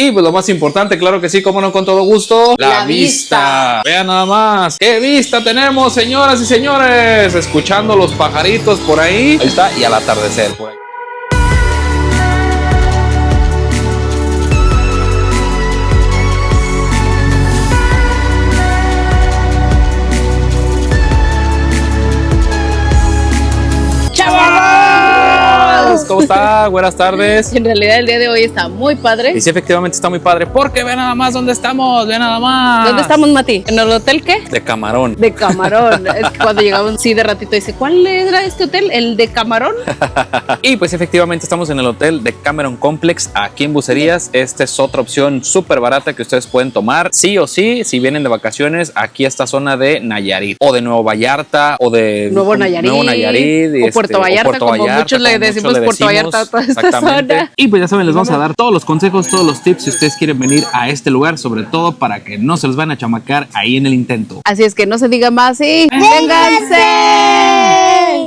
Y pues lo más importante, claro que sí, como no, con todo gusto, la vista. Vean nada más, qué vista tenemos, señoras y señores, escuchando los pajaritos por ahí está, y al atardecer por ahí. ¿Cómo está? Buenas tardes. En realidad el día de hoy está muy padre. Y sí, efectivamente está muy padre, porque ve nada más dónde estamos, ve nada más. ¿Dónde estamos, Mati? ¿En el hotel qué? De Camarón. De Camarón. Es que cuando llegamos, sí, de ratito dice, ¿cuál era este hotel? ¿El de Camarón? Y pues efectivamente estamos en el hotel de Cameron Complex, aquí en Bucerías. Esta es otra opción súper barata que ustedes pueden tomar, sí o sí, si vienen de vacaciones aquí a esta zona de Nayarit, o de Nuevo Vallarta, o de Nuevo Nayarit, o Puerto Vallarta, como muchos le decimos Puerto Vallarta a toda esta zona. Y pues ya saben, les vamos a dar todos los consejos, todos los tips si ustedes quieren venir a este lugar, sobre todo para que no se los van a chamacar ahí en el intento. Así es que no se diga más y ¡vénganse!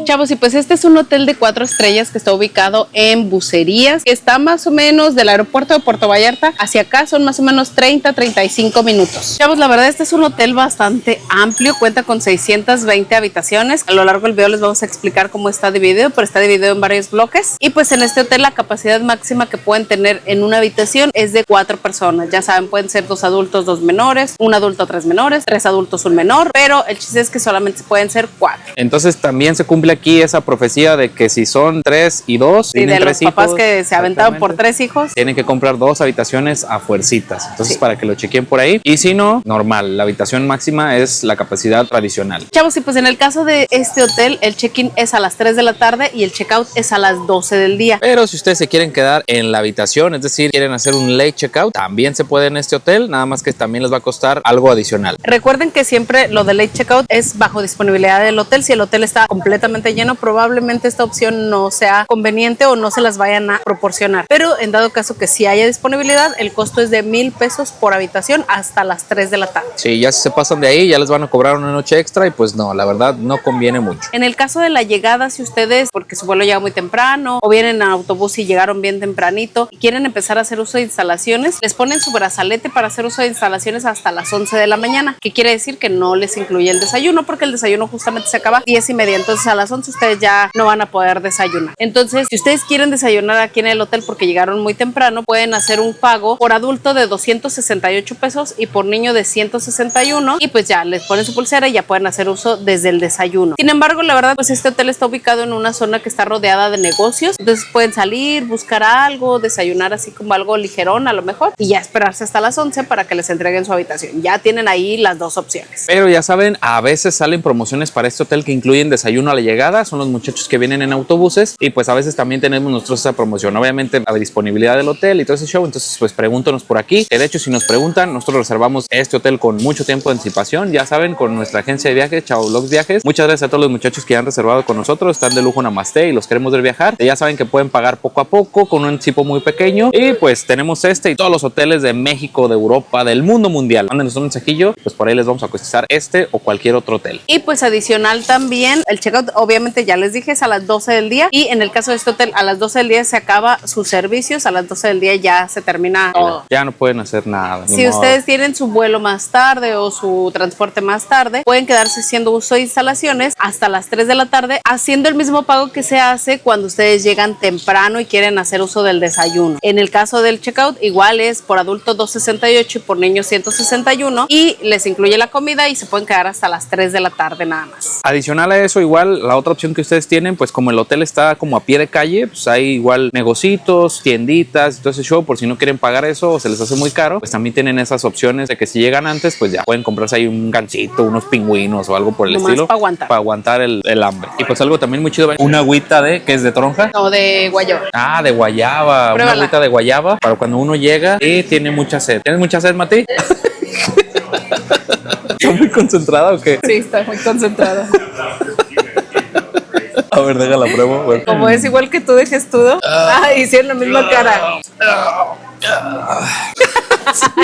Chavos, y pues este es un hotel de 4 estrellas que está ubicado en Bucerías, que está más o menos del aeropuerto de Puerto Vallarta hacia acá, son más o menos 30-35 minutos. Chavos, la verdad este es un hotel bastante amplio, cuenta con 620 habitaciones. A lo largo del video les vamos a explicar cómo está dividido, pero está dividido en varios bloques. Y pues en este hotel la capacidad máxima que pueden tener en una habitación es de 4 personas. Ya saben, pueden ser 2 adultos, 2 menores, 1 adulto, 3 menores, 3 adultos, 1 menor, pero el chiste es que solamente pueden ser 4. Entonces también se cumple aquí esa profecía de que si son 3 y 2, y de los papás que se aventaron por 3 hijos, tienen que comprar 2 habitaciones a fuercitas. Entonces para que lo chequen por ahí, y si no, normal, la habitación máxima es la capacidad tradicional. Chavos, y pues en el caso de este hotel el check-in es a las 3 de la tarde y el check-out es a las 12 del día. Pero si ustedes se quieren quedar en la habitación, es decir, quieren hacer un late checkout, también se puede en este hotel, nada más que también les va a costar algo adicional. Recuerden que siempre lo de late checkout es bajo disponibilidad del hotel. Si el hotel está completamente lleno, probablemente esta opción no sea conveniente o no se las vayan a proporcionar. Pero en dado caso que sí haya disponibilidad, el costo es de 1,000 pesos por habitación hasta las 3 de la tarde. Sí, ya si se pasan de ahí, ya les van a cobrar una noche extra y pues no, la verdad no conviene mucho. En el caso de la llegada, si ustedes, porque su vuelo llega muy temprano o vienen en autobús y llegaron bien tempranito y quieren empezar a hacer uso de instalaciones, les ponen su brazalete para hacer uso de instalaciones hasta las 11 de la mañana, que quiere decir que no les incluye el desayuno, porque el desayuno justamente se acaba 10:30, entonces a las 11 ustedes ya no van a poder desayunar. Entonces, si ustedes quieren desayunar aquí en el hotel porque llegaron muy temprano, pueden hacer un pago por adulto de 268 pesos y por niño de 161, y pues ya les ponen su pulsera y ya pueden hacer uso desde el desayuno. Sin embargo, la verdad, pues este hotel está ubicado en una zona que está rodeada de negocios, entonces pueden salir, buscar algo, desayunar así como algo ligerón a lo mejor, y ya esperarse hasta las 11 para que les entreguen su habitación. Ya tienen ahí las dos opciones. Pero ya saben, a veces salen promociones para este hotel que incluyen desayuno a la llegada, son los muchachos que vienen en autobuses, y pues a veces también tenemos nosotros esa promoción, obviamente la disponibilidad del hotel y todo ese show. Entonces pues pregúntanos por aquí, que de hecho si nos preguntan, nosotros reservamos este hotel con mucho tiempo de anticipación, ya saben, con nuestra agencia de viajes, Chavo Vlogs Viajes. Muchas gracias a todos los muchachos que han reservado con nosotros, están de lujo, namaste, y los queremos ver viajar. Ya saben que pueden pagar poco a poco con un anticipo muy pequeño, y pues tenemos este y todos los hoteles de México, de Europa, del mundo mundial. Mándenos un mensajillo, pues por ahí les vamos a cotizar este o cualquier otro hotel. Y pues adicional también, el checkout obviamente ya les dije es a las 12 del día, y en el caso de este hotel a las 12 del día se acaba sus servicios, a las 12 del día ya se termina todo. Ya no pueden hacer nada. Si ustedes tienen su vuelo más tarde o su transporte más tarde, pueden quedarse haciendo uso de instalaciones hasta las 3 de la tarde, haciendo el mismo pago que se hace cuando ustedes llegan temprano y quieren hacer uso del desayuno. En el caso del checkout, igual es por adulto 268 y por niño 161, y les incluye la comida y se pueden quedar hasta las 3 de la tarde nada más. Adicional a eso, igual la otra opción que ustedes tienen, pues como el hotel está como a pie de calle, pues hay igual negocitos, tienditas y todo ese show. Por si no quieren pagar eso o se les hace muy caro, pues también tienen esas opciones de que si llegan antes, pues ya pueden comprarse ahí un gansito, unos pingüinos o algo por el estilo, para aguantar el hambre. Y pues algo también muy chido, una agüita de, ¿qué es? ¿De toronja? No, de guayaba. Ah, de guayaba. Pruébala. Una agüita de guayaba para cuando uno llega y tiene mucha sed. ¿Tienes mucha sed, Mati? ¿Estás muy concentrada o qué? Sí, está muy concentrada. A ver, déjala pruebo. Bueno. Como es igual que tú dejes todo. Hicieron la misma cara.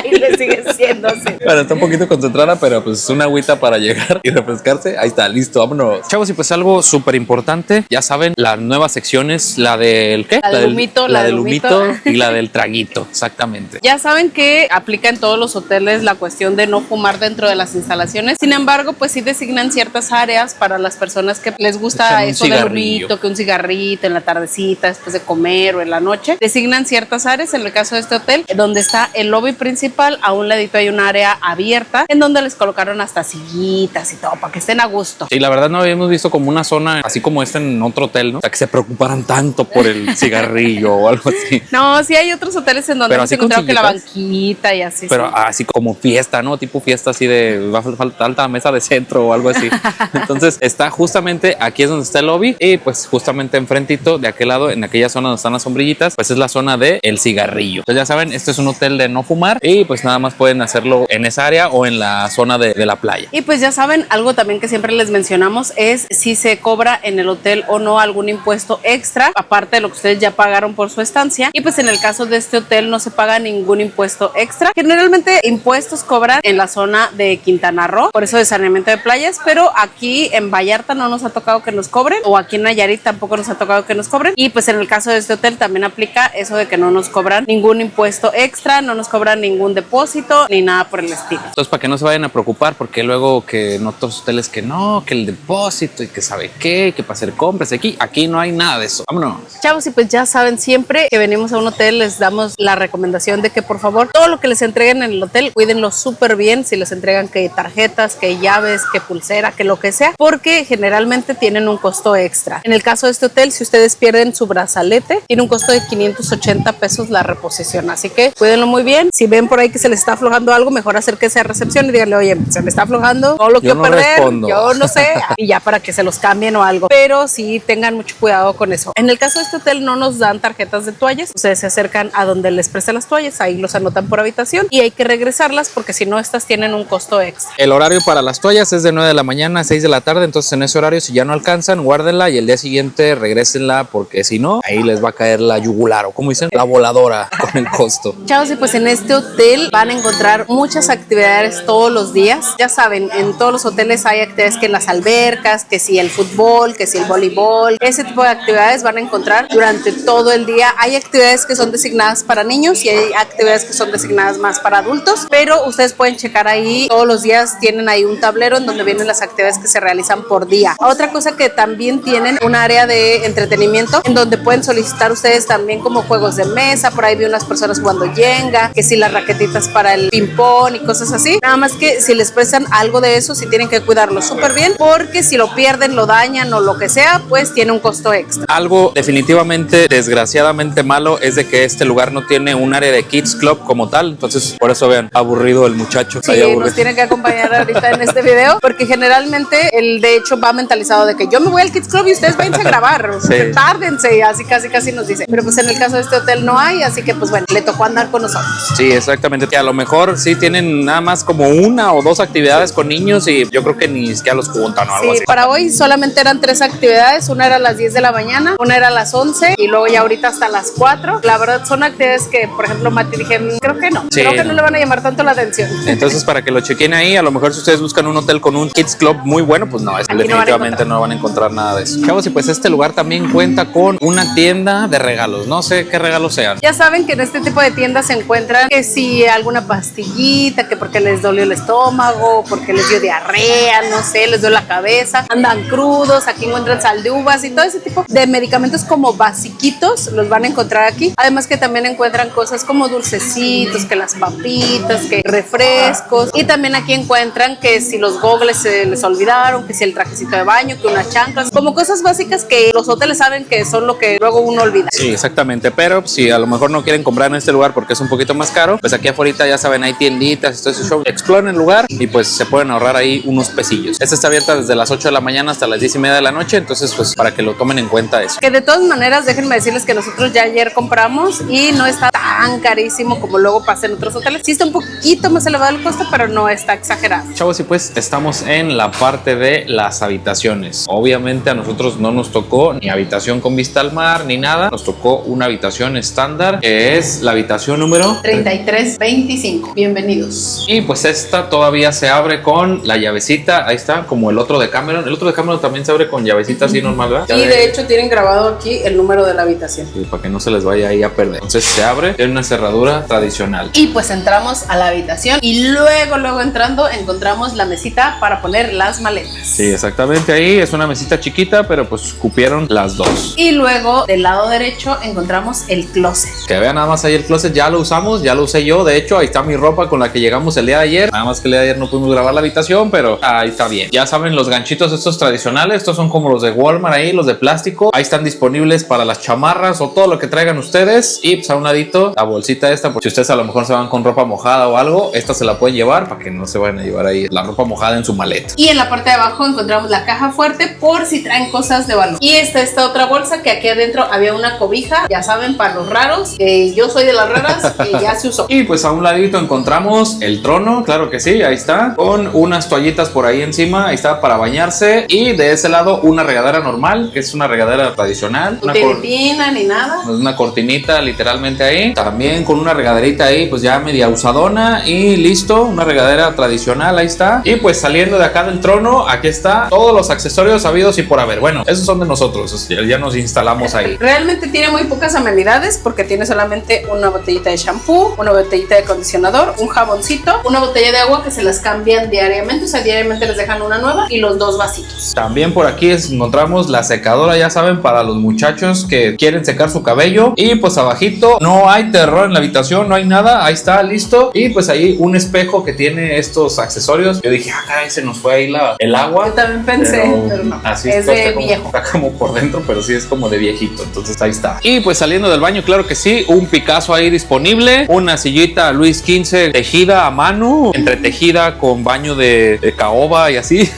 Y le sigue siendo así. Bueno, está un poquito concentrada, pero pues una agüita para llegar y refrescarse. Ahí está, listo, vámonos. Chavos, y pues algo súper importante, ya saben, las nuevas secciones, la del ¿qué? La del humito, la del humito y la del traguito, exactamente. Ya saben que aplica en todos los hoteles la cuestión de no fumar dentro de las instalaciones. Sin embargo, pues sí designan ciertas áreas para las personas que les gusta eso del humito, que un cigarrito en la tardecita, después de comer o en la noche. Designan ciertas áreas. En el caso de este hotel, donde está el lobby principal, a un ladito hay un área abierta en donde les colocaron hasta sillitas y todo para que estén a gusto. Y la verdad no habíamos visto como una zona así como esta en otro hotel, ¿no? O sea, que se preocuparan tanto por el cigarrillo o algo así. No, sí hay otros hoteles en donde se encontrado que la banquita y así. Pero sí, así como fiesta, ¿no? Tipo fiesta así de va a faltar alta mesa de centro o algo así. Entonces está justamente aquí es donde está el lobby y pues justamente enfrentito de aquel lado, en aquella zona donde están las sombrillitas, pues es la zona de el cigarrillo. Entonces ya saben, este es un hotel de no fumar y pues nada más pueden hacerlo en esa área o en la zona de la playa. Y pues ya saben, algo también que siempre les mencionamos es si se cobra en el hotel o no algún impuesto extra, aparte de lo que ustedes ya pagaron por su estancia. Y pues en el caso de este hotel no se paga ningún impuesto extra. Generalmente impuestos cobran en la zona de Quintana Roo, por eso de saneamiento de playas, pero aquí en Vallarta no nos ha tocado que nos cobren, o aquí en Nayarit tampoco nos ha tocado que nos cobren. Y pues en el caso de este hotel también aplica eso de que no nos cobran ningún impuesto extra, no nos cobran ningún depósito ni nada por el estilo. Entonces para que no se vayan a preocupar, porque luego que en otros hoteles que no, que el depósito y que sabe qué, que para hacer compras aquí no hay nada de eso. Vámonos. Chavos, y pues ya saben, siempre que venimos a un hotel les damos la recomendación de que por favor todo lo que les entreguen en el hotel cuídenlo súper bien. Si les entregan que tarjetas, que llaves, que pulsera, que lo que sea, porque generalmente tienen un costo extra. En el caso de este hotel, si ustedes pierden su brazalete, tiene un costo de 580 pesos la reposición, así que cuídenlo muy bien. Si ven por ahí que se les está aflojando algo, mejor acérquense a recepción y díganle, oye, se me está aflojando, no lo quiero perder, respondo. Yo no sé, y ya para que se los cambien o algo, pero sí tengan mucho cuidado con eso. En el caso de este hotel no nos dan tarjetas de toallas, ustedes se acercan a donde les prestan las toallas, ahí los anotan por habitación y hay que regresarlas porque si no estas tienen un costo extra. El horario para las toallas es de 9 de la mañana a 6 de la tarde, entonces en ese horario si ya no alcanzan, guárdenla y el día siguiente regrésenla porque si no, ahí les va a caer la yugular o como dicen, la voladora con el costo. Chavos, y pues en este hotel van a encontrar muchas actividades todos los días. Ya saben, en todos los hoteles hay actividades que en las albercas, que si el fútbol, que si el voleibol, ese tipo de actividades van a encontrar durante todo el día. Hay actividades que son designadas para niños y hay actividades que son designadas más para adultos, pero ustedes pueden checar ahí, todos los días tienen ahí un tablero en donde vienen las actividades que se realizan por día. Otra cosa que también tienen un área de entretenimiento en donde pueden solicitar ustedes también como juegos de mesa, por ahí vi unas personas jugando Jenga, que si las raquetitas para el ping pong y cosas así, nada más que si les prestan algo de eso, sí tienen que cuidarlo súper bien, porque si lo pierden, lo dañan o lo que sea, pues tiene un costo extra. Algo definitivamente, desgraciadamente malo es de que este lugar no tiene un área de Kids Club como tal, entonces por eso vean, aburrido el muchacho. Sí, nos tienen que acompañar ahorita en este video, porque generalmente él de hecho va mentalizado de que yo me voy al Kids Club y ustedes vayan a grabar, sí. Tárdense, así casi nos dice, pero pues en el caso de este hotel no hay, así que pues bueno, le tocó andar con nosotros. Sí, exactamente, que a lo mejor sí tienen nada más como una o dos actividades con niños y yo creo que ni siquiera los juntan o algo así. Para hoy solamente eran 3 actividades, una era a las 10 de la mañana, una era a las 11 y luego ya ahorita hasta las 4. La verdad son actividades que, por ejemplo, Mati dije, creo que no, sí, creo que no le van a llamar tanto la atención. Entonces para que lo chequen ahí, a lo mejor si ustedes buscan un hotel con un Kids Club muy bueno, pues no, definitivamente no van a encontrar nada de eso. Chavos, y pues este lugar también cuenta con una tienda de regalos, no sé qué regalos sean. Ya saben que en este tipo de tiendas se encuentran que si alguna pastillita, que porque les dolió el estómago, porque les dio diarrea, no sé, les dio la cabeza, andan crudos, aquí encuentran sal de uvas y todo ese tipo de medicamentos como basiquitos los van a encontrar aquí. Además que también encuentran cosas como dulcecitos, que las papitas, que refrescos, y también aquí encuentran que si los gogles se les olvidaron, que si el trajecito de baño, que unas chanclas, como cosas básicas que los hoteles saben que son lo que luego uno olvida. Sí, exactamente, pero si a lo mejor no quieren comprar en este lugar porque es un poquito más caro, pues aquí afuera ya saben, hay tienditas y todo ese show. Exploren el lugar y pues se pueden ahorrar ahí unos pesillos. Esta está abierta desde las 8 de la mañana hasta las 10:30 de la noche, entonces pues para que lo tomen en cuenta eso. Que de todas maneras, déjenme decirles que nosotros ya ayer compramos y no está tan carísimo como luego pasa en otros hoteles. Sí está un poquito más elevado el costo, pero no está exagerado. Chavos, y pues estamos en la parte de las habitaciones. Obviamente a nosotros no nos tocó ni habitación con vista al mar ni nada. Nos tocó una habitación estándar, que es la habitación número 37. 3325. Bienvenidos. Y pues esta todavía se abre con la llavecita, ahí está, como el otro de Cameron. El otro de Cameron también se abre con llavecita así normal, ¿verdad? Y de hecho tienen grabado aquí el número de la habitación. Sí, para que no se les vaya ahí a perder. Entonces se abre, tiene una cerradura tradicional. Y pues entramos a la habitación y luego entrando encontramos la mesita para poner las maletas. Sí, exactamente, ahí es una mesita chiquita, pero pues cupieron las dos. Y luego del lado derecho encontramos el closet. Que vean nada más ahí el closet, ya lo usamos, ya lo usé yo. De hecho, ahí está mi ropa con la que llegamos el día de ayer. Nada más que el día de ayer no pudimos grabar la habitación, pero ahí está bien. Ya saben, los ganchitos estos tradicionales, estos son como los de Walmart ahí, los de plástico. Ahí están disponibles para las chamarras o todo lo que traigan ustedes. Y pues a un ladito, la bolsita esta, pues si ustedes a lo mejor se van con ropa mojada o algo, esta se la pueden llevar para que no se vayan a llevar ahí la ropa mojada en su maleta. Y en la parte de abajo encontramos la caja fuerte por si traen cosas de valor. Y esta otra bolsa que aquí adentro había una cobija, ya saben, para los raros, que yo soy de las raras, que ya se usó. Y pues a un ladito encontramos el trono, claro que sí, ahí está, con unas toallitas por ahí encima, ahí está para bañarse. Y de ese lado una regadera normal, que es una regadera tradicional. No tiene tina ni nada. Una cortinita literalmente ahí. También con una regaderita ahí, pues ya media usadona y listo, una regadera tradicional, ahí está. Y pues saliendo de acá del trono, aquí está todos los accesorios habidos y por haber. Bueno, esos son de nosotros, ya nos instalamos ahí. Realmente tiene muy pocas amenidades porque tiene solamente una botellita de shampoo, una botellita de acondicionador, un jaboncito, una botella de agua que se las cambian diariamente, o sea, diariamente les dejan una nueva y los 2 vasitos. También por aquí encontramos la secadora, ya saben, para los muchachos que quieren secar su cabello. Y pues abajito no hay terror en la habitación, no hay nada, ahí está, listo. Y pues ahí un espejo que tiene estos accesorios. Yo dije, caray, se nos fue ahí el agua. Yo también pensé, pero no, así es de viejo. Está como por dentro, pero sí es como de viejito, entonces ahí está. Y pues saliendo del baño, claro que sí, un Picasso ahí disponible, una sillita Luis XV tejida a mano, entretejida con baño de caoba y así.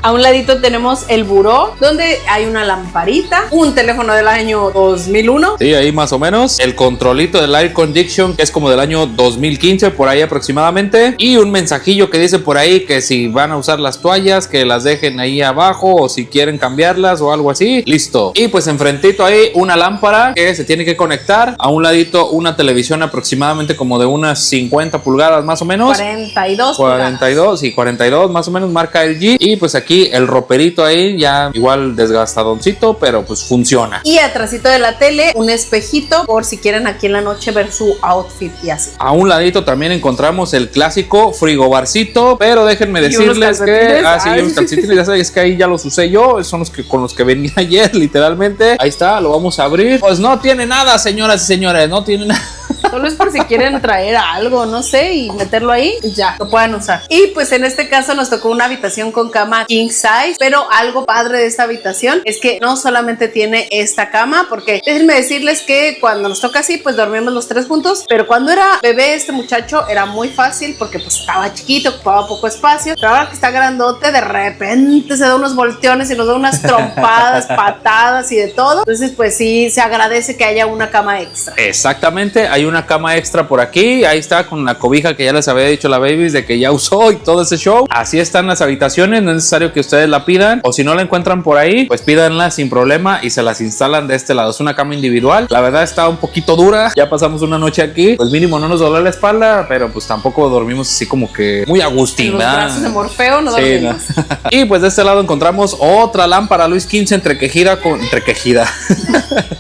A un ladito tenemos el buró, donde hay una lamparita, un teléfono del año 2001. Sí, ahí más o menos. El controlito del air condition, que es como del año 2015, por ahí aproximadamente. Y un mensajillo que dice por ahí que si van a usar las toallas, que las dejen ahí abajo, o si quieren cambiarlas o algo así. Listo. Y pues enfrentito ahí una lámpara que se tiene que conectar. A un ladito una televisión aproximadamente como de unas 50 pulgadas más o menos. 42 42 y 42 más o menos, marca LG. Y pues aquí el roperito ahí ya igual desgastadoncito, pero pues funciona. Y atrásito de la tele un espejito por si quieren aquí en la noche ver su outfit y así. A un ladito también encontramos el clásico frigobarcito, pero déjenme decirles que unos calcetines, ya sabes que ahí ya los usé yo, son los que con los que venía ayer literalmente. Ahí está, lo vamos a abrir. Pues no tiene nada, señoras y señores, no tiene nada. Solo es por si quieren traer algo, no sé, y meterlo ahí y ya, lo puedan usar. Y pues en este caso nos tocó una habitación con cama king size, pero algo padre de esta habitación es que no solamente tiene esta cama, porque déjenme decirles que cuando nos toca así, pues dormimos los 3 juntos, pero cuando era bebé este muchacho era muy fácil porque pues estaba chiquito, ocupaba poco espacio, pero ahora que está grandote, de repente se da unos volteones y nos da unas trompadas, patadas y de todo. Entonces pues sí, se agradece que haya una cama extra. Exactamente, hay una cama extra por aquí, ahí está con la cobija que ya les había dicho la Babies de que ya usó y todo ese show. Así están las habitaciones, no es necesario que ustedes la pidan, o si no la encuentran por ahí, pues pídanla sin problema y se las instalan de este lado. Es una cama individual, la verdad está un poquito dura, ya pasamos una noche aquí, pues mínimo no nos dolió la espalda, pero pues tampoco dormimos así como que muy agustín, los brazos de Morfeo no dormimos. Sí, no. Y pues de este lado encontramos otra lámpara Luis XV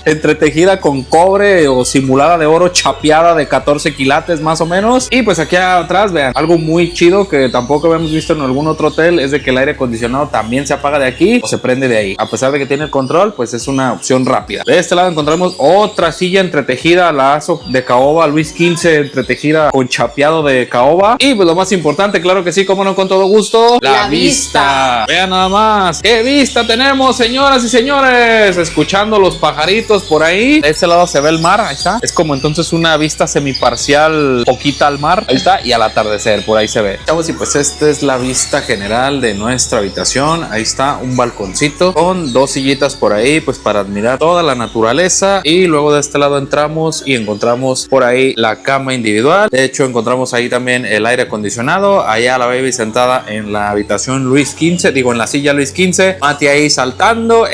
entretejida con cobre o simulada de oro chapeada de 14 quilates más o menos. Y pues aquí atrás, vean, algo muy chido que tampoco habíamos visto en algún otro hotel es de que el aire acondicionado también se apaga de aquí o se prende de ahí. A pesar de que tiene el control, pues es una opción rápida. De este lado encontramos otra silla entretejida, la ASO de caoba Luis XV entretejida con chapeado de caoba. Y pues lo más importante, claro que sí, como no, con todo gusto, la vista. Vean nada más, qué vista tenemos, señoras y señores, escuchando los pajaritos por ahí. De este lado se ve el mar, ahí está. Es como entonces una vista semiparcial, poquita al mar, ahí está, y al atardecer, por ahí se ve. Chavos, y pues esta es la vista general de nuestra habitación. Ahí está un balconcito con 2 sillitas por ahí, pues para admirar toda la naturaleza. Y luego de este lado entramos y encontramos por ahí la cama individual. De hecho, encontramos ahí también el aire acondicionado. Allá la Baby sentada en la habitación Luis XV, digo en la silla Luis XV. Mati ahí saltando,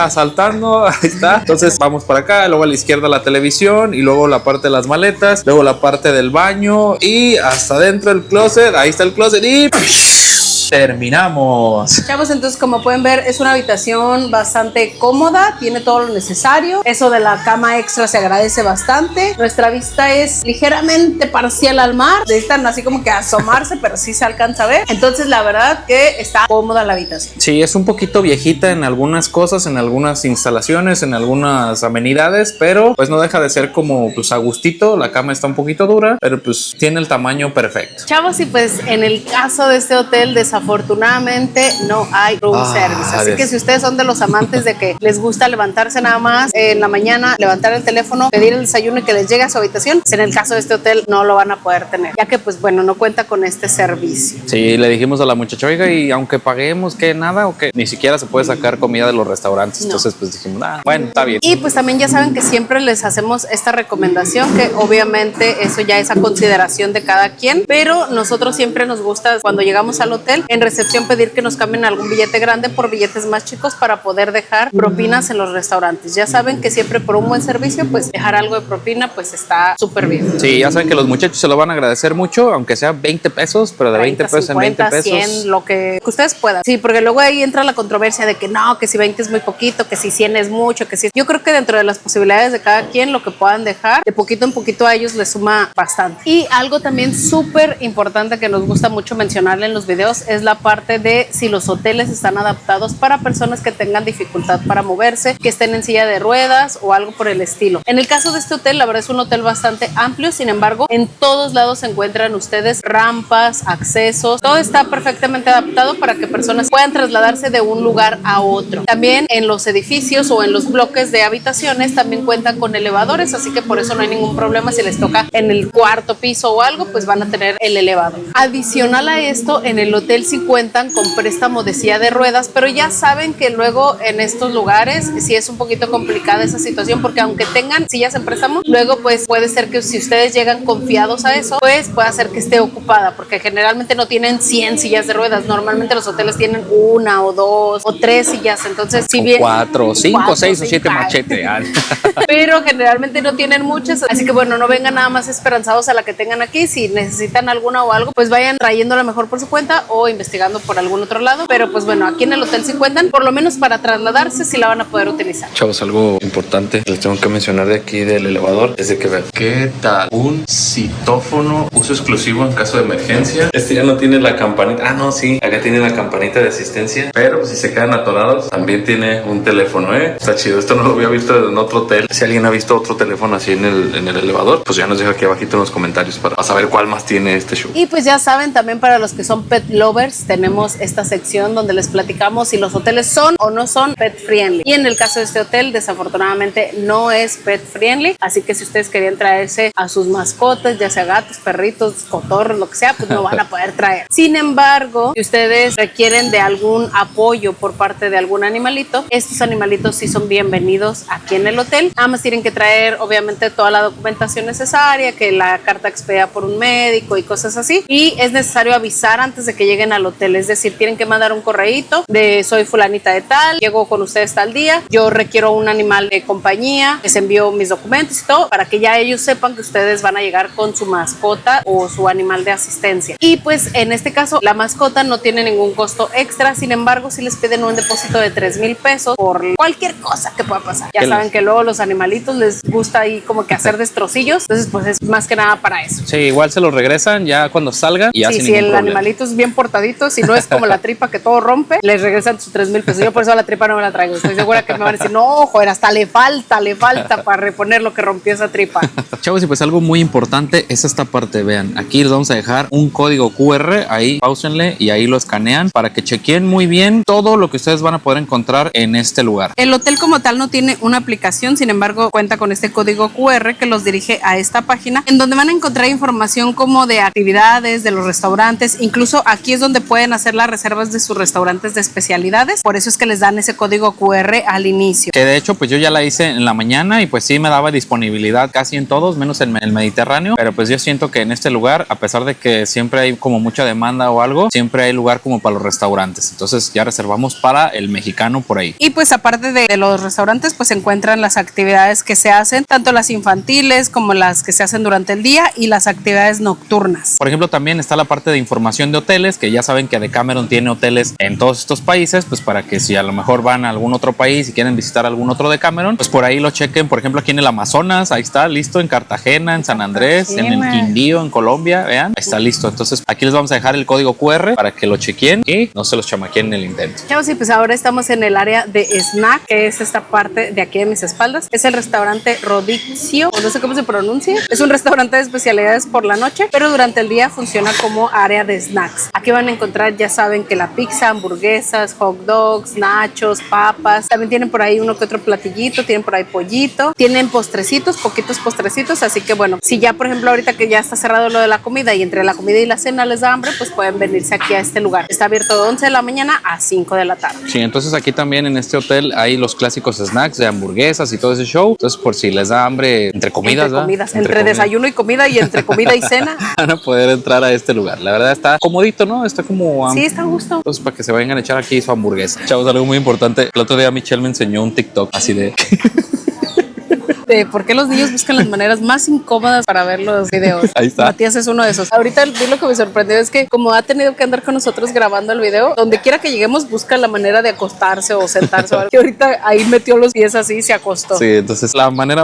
saltando, ahí está. Entonces vamos para acá, luego a la izquierda la televisión y luego la la parte de las maletas, luego la parte del baño y hasta dentro del closet. Ahí está el closet y terminamos. Chavos, entonces como pueden ver es una habitación bastante cómoda, tiene todo lo necesario. Eso de la cama extra se agradece bastante. Nuestra vista es ligeramente parcial al mar, necesitan así como que asomarse, pero sí se alcanza a ver. Entonces la verdad que está cómoda la habitación. Sí, es un poquito viejita en algunas cosas, en algunas instalaciones, en algunas amenidades, pero pues no deja de ser como pues a gustito. La cama está un poquito dura, pero pues tiene el tamaño perfecto. Chavos, y pues en el caso de este hotel desafortunadamente no hay room service, así que si ustedes son de los amantes de que les gusta levantarse nada más en la mañana, levantar el teléfono, pedir el desayuno y que les llegue a su habitación, pues en el caso de este hotel no lo van a poder tener, ya que pues bueno, no cuenta con este servicio. Sí, le dijimos a la muchacha, oiga, y aunque paguemos, ¿qué? Nada, o que ni siquiera se puede sacar comida de los restaurantes. No. Entonces pues dijimos, bueno, está bien. Y pues también ya saben que siempre les hacemos esta recomendación, que obviamente eso ya es a consideración de cada quien, pero nosotros siempre nos gusta cuando llegamos al hotel en recepción pedir que nos cambien algún billete grande por billetes más chicos para poder dejar propinas en los restaurantes. Ya saben que siempre por un buen servicio pues dejar algo de propina pues está súper bien. Sí, ya saben que los muchachos se lo van a agradecer mucho, aunque sea 20 pesos, pero de 20 pesos 50, en 20 pesos 100, lo que ustedes puedan. Sí, porque luego ahí entra la controversia de que no, que si 20 es muy poquito, que si 100 es mucho, que si... Yo creo que dentro de las posibilidades de cada quien lo que puedan dejar, de poquito en poquito a ellos les suma bastante. Y algo también súper importante que nos gusta mucho mencionarle en los videos es la parte de si los hoteles están adaptados para personas que tengan dificultad para moverse, que estén en silla de ruedas o algo por el estilo. En el caso de este hotel, la verdad es un hotel bastante amplio, sin embargo, en todos lados se encuentran ustedes rampas, accesos, todo está perfectamente adaptado para que personas puedan trasladarse de un lugar a otro. También en los edificios o en los bloques de habitaciones también cuentan con elevadores, así que por eso no hay ningún problema si les toca en el cuarto piso o algo, pues van a tener el elevador. Adicional a esto, en el hotel sí cuentan con préstamo de silla de ruedas, pero ya saben que luego en estos lugares sí es un poquito complicada esa situación, porque aunque tengan sillas en préstamo, luego pues puede ser que si ustedes llegan confiados a eso, pues puede ser que esté ocupada, porque generalmente no tienen 100 sillas de ruedas, normalmente los hoteles tienen 1 o 2 o 3 sillas, entonces si bien 4, 5, 6 o 7 machete. Pero generalmente no tienen muchas, así que bueno, no vengan nada más esperanzados a la que tengan aquí. Si necesitan alguna o algo, pues vayan trayéndola mejor por su cuenta o investigando por algún otro lado, pero pues bueno, aquí en el hotel sí cuentan, por lo menos para trasladarse sí la van a poder utilizar. Chavos, algo importante les tengo que mencionar de aquí del elevador es de que vean, ¿qué tal? Un citófono, uso exclusivo en caso de emergencia. Este ya no tiene la campanita, no, sí, acá tiene la campanita de asistencia, pero si se quedan atorados, también tiene un teléfono, está chido. Esto no lo había visto en otro hotel. Si alguien ha visto otro teléfono así en el elevador, pues ya nos deja aquí abajito en los comentarios para saber cuál más tiene este show. Y pues ya saben, también para los que son pet lovers, tenemos esta sección donde les platicamos si los hoteles son o no son pet friendly. Y en el caso de este hotel, desafortunadamente no es pet friendly, así que si ustedes querían traerse a sus mascotas, ya sea gatos, perritos, cotorros, lo que sea, pues no van a poder traer. Sin embargo, si ustedes requieren de algún apoyo por parte de algún animalito, estos animalitos sí son bienvenidos aquí en el hotel. Nada más tienen que traer obviamente toda la documentación necesaria, que la carta expedida por un médico y cosas así, y es necesario avisar antes de que lleguen al hotel, es decir, tienen que mandar un correíto de soy fulanita de tal, llego con ustedes tal día, yo requiero un animal de compañía, les envío mis documentos y todo, para que ya ellos sepan que ustedes van a llegar con su mascota o su animal de asistencia. Y pues en este caso la mascota no tiene ningún costo extra, sin embargo si les piden un depósito de 3,000 pesos por cualquier cosa que pueda pasar. Ya saben que luego los animalitos les gusta ahí como que hacer destrocillos, entonces pues es más que nada para eso. Sí, igual se los regresan ya cuando salgan y sí, si el animalito es bien portadito, si no es como la tripa que todo rompe, les regresan sus 3,000 pesos. Yo por eso a la tripa no me la traigo, estoy segura que me van a decir, no, joder, hasta le falta para reponer lo que rompió esa tripa. Chavos, y pues algo muy importante es esta parte, vean, aquí les vamos a dejar un código QR, ahí pausenle y ahí lo escanean para que chequen muy bien todo lo que ustedes van a poder encontrar en este lugar. El hotel como tal no tiene una aplicación, sin embargo cuenta con este código QR que los dirige a esta página en donde van a encontrar información como de actividades, de los restaurantes, incluso aquí es donde donde pueden hacer las reservas de sus restaurantes de especialidades. Por eso es que les dan ese código QR al inicio. Que de hecho pues yo ya la hice en la mañana y pues sí me daba disponibilidad casi en todos, menos en el Mediterráneo, pero pues yo siento que en este lugar, a pesar de que siempre hay como mucha demanda o algo, siempre hay lugar como para los restaurantes. Entonces ya reservamos para el mexicano por ahí. Y pues aparte de los restaurantes, pues se encuentran las actividades que se hacen, tanto las infantiles como las que se hacen durante el día y las actividades nocturnas. Por ejemplo, también está la parte de información de hoteles, que ya saben que Decameron tiene hoteles en todos estos países, pues para que si a lo mejor van a algún otro país y quieren visitar algún otro Decameron, pues por ahí lo chequen. Por ejemplo, aquí en el Amazonas, ahí está listo, en Cartagena, en San Andrés, en el Quindío, en Colombia, vean, ahí está listo. Entonces aquí les vamos a dejar el código QR para que lo chequen y no se los chamaqueen en el intento. Chavos, y pues ahora estamos en el área de snack, que es esta parte de aquí de mis espaldas. Es el restaurante Rodizio, o no sé cómo se pronuncia. Es un restaurante de especialidades por la noche, pero durante el día funciona como área de snacks. Aquí van a encontrar, ya saben, que la pizza, hamburguesas, hot dogs, nachos, papas. También tienen por ahí uno que otro platillito, tienen por ahí pollito, tienen postrecitos, poquitos postrecitos. Así que bueno, si ya por ejemplo ahorita que ya está cerrado lo de la comida y entre la comida y la cena les da hambre, pues pueden venirse aquí a este lugar. Está abierto de 11 de la mañana a 5 de la tarde. Sí, entonces aquí también en este hotel hay los clásicos snacks de hamburguesas y todo ese show. Entonces por si les da hambre entre comidas, entre desayuno y comida y entre comida y cena, van a poder entrar a este lugar. La verdad está comodito, ¿no? Está como... sí, está a gusto. Entonces para que se vayan a echar aquí su hamburguesa. Chavos, algo muy importante. El otro día Michelle me enseñó un TikTok así de... de por qué los niños buscan las maneras más incómodas para ver los videos. Ahí está. Matías es uno de esos. Ahorita lo que me sorprendió es que como ha tenido que andar con nosotros grabando el video, donde quiera que lleguemos busca la manera de acostarse o sentarse o algo. Y ahorita ahí metió los pies así y se acostó. Sí, entonces la manera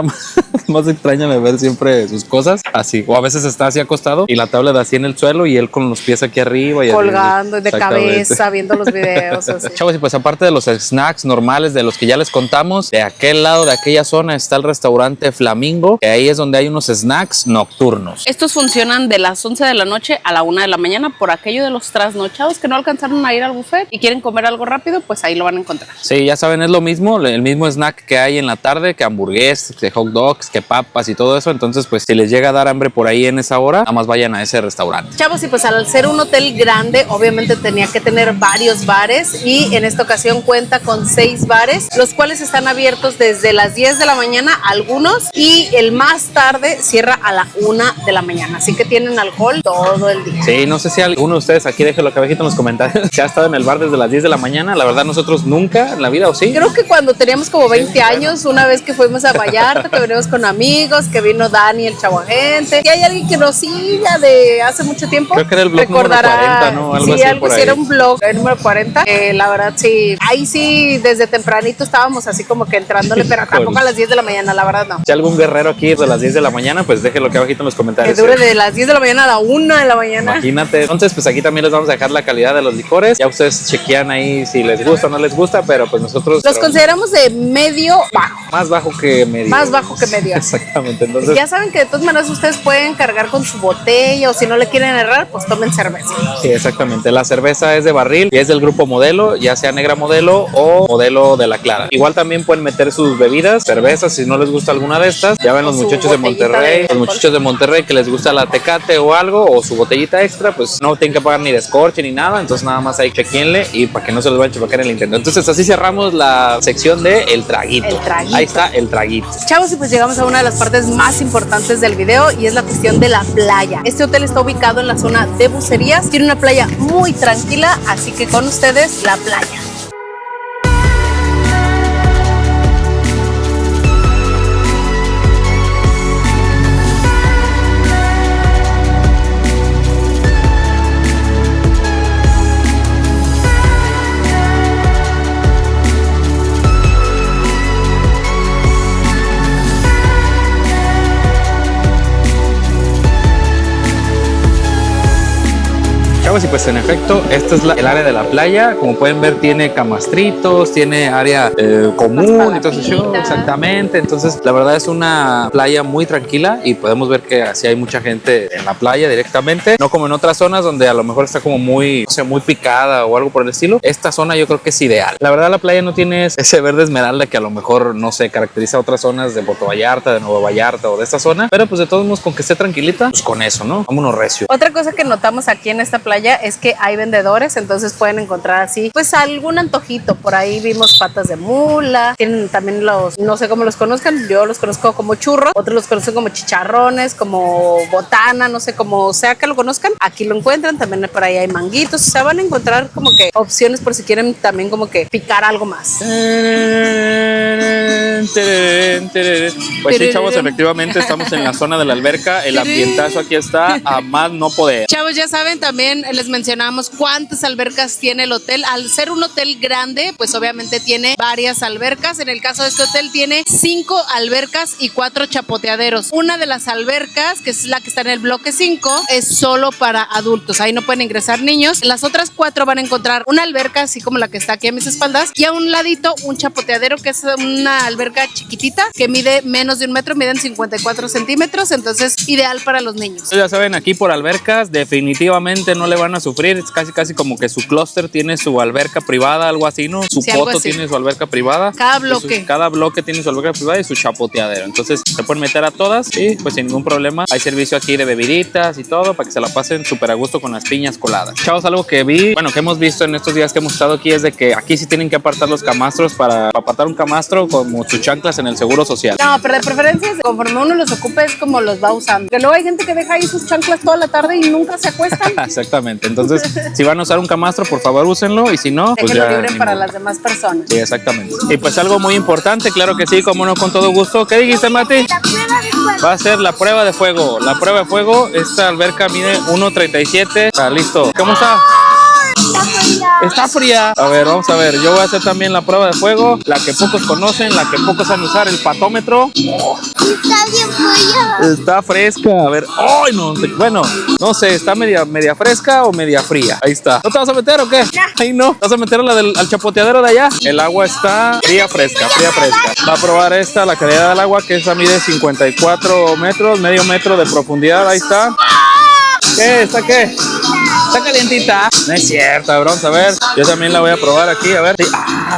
más extraña de ver siempre sus cosas así, o a veces está así acostado y la tablet así en el suelo y él con los pies aquí arriba y colgando de cabeza viendo los videos así. Chavos, y pues aparte de los snacks normales de los que ya les contamos, de aquel lado de aquella zona está el restaurante Flamingo, que ahí es donde hay unos snacks nocturnos. Estos funcionan de las 11 de la noche a la 1 de la mañana por aquello de los trasnochados que no alcanzaron a ir al buffet y quieren comer algo rápido, pues ahí lo van a encontrar. Sí, ya saben, es lo mismo, el mismo snack que hay en la tarde, que hamburguesas, que hot dogs, que papas y todo eso. Entonces, pues si les llega a dar hambre por ahí en esa hora, nada más vayan a ese restaurante. Chavos, y pues al ser un hotel grande, obviamente tenía que tener varios bares y en esta ocasión cuenta con 6 bares, los cuales están abiertos desde las 10 de la mañana, algunos, y el más tarde cierra a la 1 de la mañana. Así que tienen alcohol todo el día. Sí, no sé si alguno de ustedes aquí, déjenlo acá abajito en los comentarios, si ha estado en el bar desde las 10 de la mañana. La verdad, nosotros nunca en la vida, ¿o sí? Creo que cuando teníamos como 20 años, una vez que fuimos a Vallarta, que venimos con amigos, que vino Dani, el chavo agente. Si hay alguien que nos siga de hace mucho tiempo, creo que era el blog recordará, número 40, ¿no? Algo sí, así algo por así, ahí. era un blog, el número 40. La verdad, sí, ahí sí, desde tempranito estábamos así como que entrándole, pero tampoco a las 10 de la mañana, la verdad no. Si hay algún guerrero aquí de las 10 de la mañana, pues déjenlo aquí abajito en los comentarios. Que dure de las 10 de la mañana a la 1 de la mañana. Imagínate. Entonces, pues aquí también les vamos a dejar la calidad de los licores. Ya ustedes chequean ahí si les gusta o no les gusta, pero pues nosotros... Los consideramos de medio bajo. Más bajo que medio. Más bajo que medio. Exactamente. Entonces, ya saben que de todas maneras ustedes pueden cargar con su botella o si no le quieren errar, pues tomen cerveza. sí, exactamente. La cerveza es de barril y es del grupo Modelo, ya sea negra Modelo o Modelo de la Clara. Igual también pueden meter sus bebidas, cervezas, si no les gusta alguna de estas. Ya ven los muchachos de Monterrey, los muchachos de Monterrey que les gusta la Tecate o algo, o su botellita extra, pues no tienen que pagar ni descorche ni nada. Entonces nada más ahí chequenle y para que no se les vaya a chocar en el intento. Entonces así cerramos la sección de el traguito. El traguito. Ahí está el traguito. Chavos, y pues llegamos a una de las partes más importantes del video y es la cuestión de la playa. Este hotel está ubicado en la zona de Bucerías, tiene una playa muy tranquila, así que con ustedes la playa. Y pues en efecto, esta es el área de la playa. Como pueden ver, tiene camastritos, tiene área común y todo eso. Exactamente. Entonces, la verdad es una playa muy tranquila y podemos ver que así hay mucha gente en la playa directamente. No como en otras zonas donde a lo mejor está como muy, no sé, muy picada o algo por el estilo. Esta zona yo creo que es ideal. La verdad, la playa no tiene ese verde esmeralda que a lo mejor, no sé, caracteriza a otras zonas de Puerto Vallarta, de Nueva Vallarta o de esta zona. Pero pues de todos modos, con que esté tranquilita, pues con eso, ¿no? Vámonos recio. Otra cosa que notamos aquí en esta playa playa es que hay vendedores, entonces pueden encontrar así, pues algún antojito. Por ahí vimos patas de mula, tienen también los, no sé cómo los conozcan, yo los conozco como churros, otros los conocen como chicharrones, como botana, no sé cómo sea que lo conozcan. Aquí lo encuentran, también por ahí hay manguitos, o sea, van a encontrar como que opciones por si quieren también como que picar algo más. Pues sí, chavos, efectivamente estamos en la zona de la alberca. El ambientazo aquí está a más no poder. Chavos, ya saben, también les mencionamos cuántas albercas tiene el hotel. Al ser un hotel grande, pues obviamente tiene varias albercas. En el caso de este hotel tiene 5 albercas y 4 chapoteaderos. Una de las albercas, que es la que está en el bloque 5, es solo para adultos. Ahí no pueden ingresar niños. Las otras 4 van a encontrar una alberca así como la que está aquí a mis espaldas y a un ladito un chapoteadero, que es una alberca chiquitita que mide menos de 1 metro, miden 54 centímetros, entonces ideal para los niños. Ya saben, aquí por albercas definitivamente no le van a sufrir. Es casi como que su clúster tiene su alberca privada, algo así, ¿no? Su Sí, algo poto así. tiene su alberca privada. Cada bloque. Cada bloque tiene su alberca privada y su chapoteadero. Entonces se pueden meter a todas y pues sin ningún problema. Hay servicio aquí de bebiditas y todo para que se la pasen súper a gusto con las piñas coladas. Chavos, algo que vi, bueno, que hemos visto en estos días que hemos estado aquí es de que aquí sí tienen que apartar los camastros para apartar un camastro como sus chanclas en el seguro social. No, pero de preferencia, conforme uno los ocupe, es como los va usando. Que luego hay gente que deja ahí sus chanclas toda la tarde y nunca se acuestan. Exactamente. Entonces, si van a usar un camastro, por favor, úsenlo. Y si no, pues Déjenlo ya. libre para las demás personas. Sí, exactamente. Y pues algo muy importante, claro que sí, como no, con todo gusto. ¿Qué dijiste, Mati? La prueba de fuego. Va a ser la prueba de fuego. La prueba de fuego, esta alberca mide 1.37. Está listo. ¿Cómo está? Está fría. Está fría. A ver, vamos a ver. Yo voy a hacer también la prueba de fuego, la que pocos conocen, la que pocos saben usar, el patómetro. Está bien fría. Está fresca. A ver. ¡Ay, no! Bueno, no sé, ¿está media fresca o media fría? Ahí está. ¿No te vas a meter o qué? Ahí no. ¿Te vas a meter a la al chapoteadero de allá? El agua está fría, fresca, fría, fresca. Va a probar esta, la calidad del agua, que esa mide 54 metros, medio metro de profundidad. Ahí está. ¿Qué? ¿Está qué? ¿Está calientita? No es cierto, a ver, vamos a ver. Yo también la voy a probar aquí, a ver. Sí.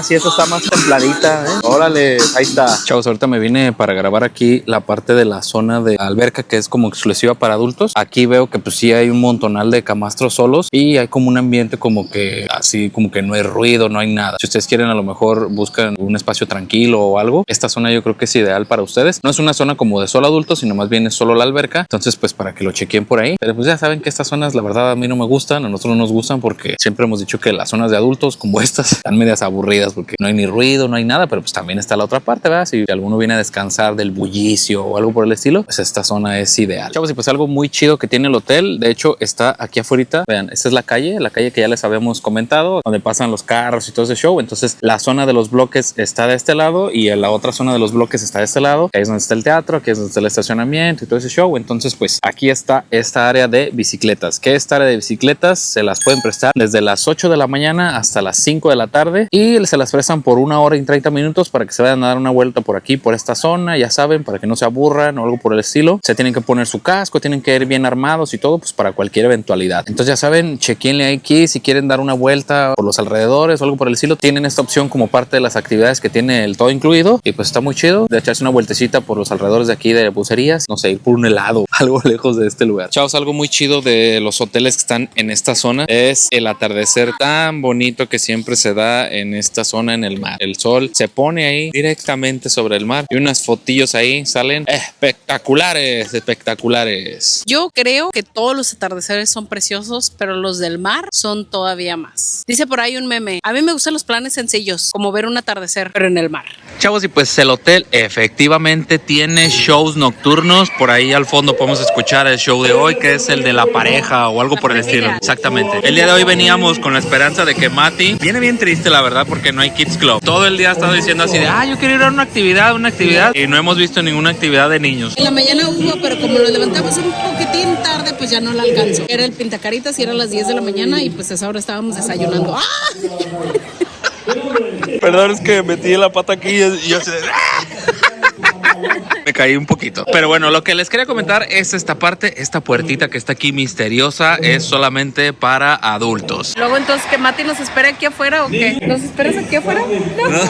Sí, esta está más templadita, ¿eh? Órale, ahí está. Chavos, ahorita me vine para grabar aquí la parte de la zona de alberca que es como exclusiva para adultos. Aquí veo que pues sí hay un montonal de camastros solos y hay como un ambiente como que así, como que no hay ruido, no hay nada. Si ustedes quieren, a lo mejor buscan un espacio tranquilo o algo. Esta zona yo creo que es ideal para ustedes. No es una zona como de solo adultos, sino más bien es solo la alberca. Entonces, pues para que lo chequen por ahí. Pero pues ya saben que estas zonas, la verdad, a mí no me gustan. A nosotros no nos gustan porque siempre hemos dicho que las zonas de adultos como estas están medias aburridas porque no hay ni ruido, no hay nada, pero pues también está la otra parte, ¿verdad? Si alguno viene a descansar del bullicio o algo por el estilo, pues esta zona es ideal. Chavos, y pues algo muy chido que tiene el hotel, de hecho está aquí afuera, vean, esta es la calle que ya les habíamos comentado, donde pasan los carros y todo ese show. Entonces la zona de los bloques está de este lado y en la otra zona de los bloques está de este lado, que es donde está el teatro, que es donde está el estacionamiento y todo ese show. Entonces pues aquí está esta área de bicicletas, que esta área de bicicletas se las pueden prestar desde las 8 de la mañana hasta las 5 de la tarde y se las prestan por 1 hora y 30 minutos para que se vayan a dar una vuelta por aquí, por esta zona, ya saben, para que no se aburran o algo por el estilo. Se tienen que poner su casco, tienen que ir bien armados y todo, pues para cualquier eventualidad. Entonces ya saben, chequenle aquí si quieren dar una vuelta por los alrededores o algo por el estilo. Tienen esta opción como parte de las actividades que tiene el todo incluido y pues está muy chido de echarse una vueltecita por los alrededores de aquí de Bucerías, no sé, ir por un helado, algo lejos de este lugar. Chavos, algo muy chido de los hoteles que están en esta zona es el atardecer tan bonito que siempre se da en esta zona en el mar. El sol se pone ahí directamente sobre el mar y unas fotillos ahí salen espectaculares, espectaculares. Yo creo que todos los atardeceres son preciosos, pero los del mar son todavía más. Dice por ahí un meme, a mí me gustan los planes sencillos, como ver un atardecer, pero en el mar. Chavos, y pues el hotel efectivamente tiene shows nocturnos. Por ahí al fondo podemos escuchar el show de hoy, que es el de la pareja o algo por el estilo. Exactamente. El día de hoy veníamos con la esperanza de que Mati viene bien triste, la verdad, porque no hay Kids Club. Todo el día ha estado diciendo así de, yo quiero ir a una actividad, y no hemos visto ninguna actividad de niños. En la mañana hubo, pero como lo levantamos un poquitín tarde, pues ya no la alcanzó. Era el pintacaritas y era las 10 de la mañana y pues a esa hora estábamos desayunando. Perdón, es que metí la pata aquí y yo se... caí un poquito. Pero bueno, lo que les quería comentar es esta parte, esta puertita que está aquí misteriosa, es solamente para adultos. Luego entonces que Mati nos espere aquí afuera o qué? ¿Nos esperas aquí afuera? No.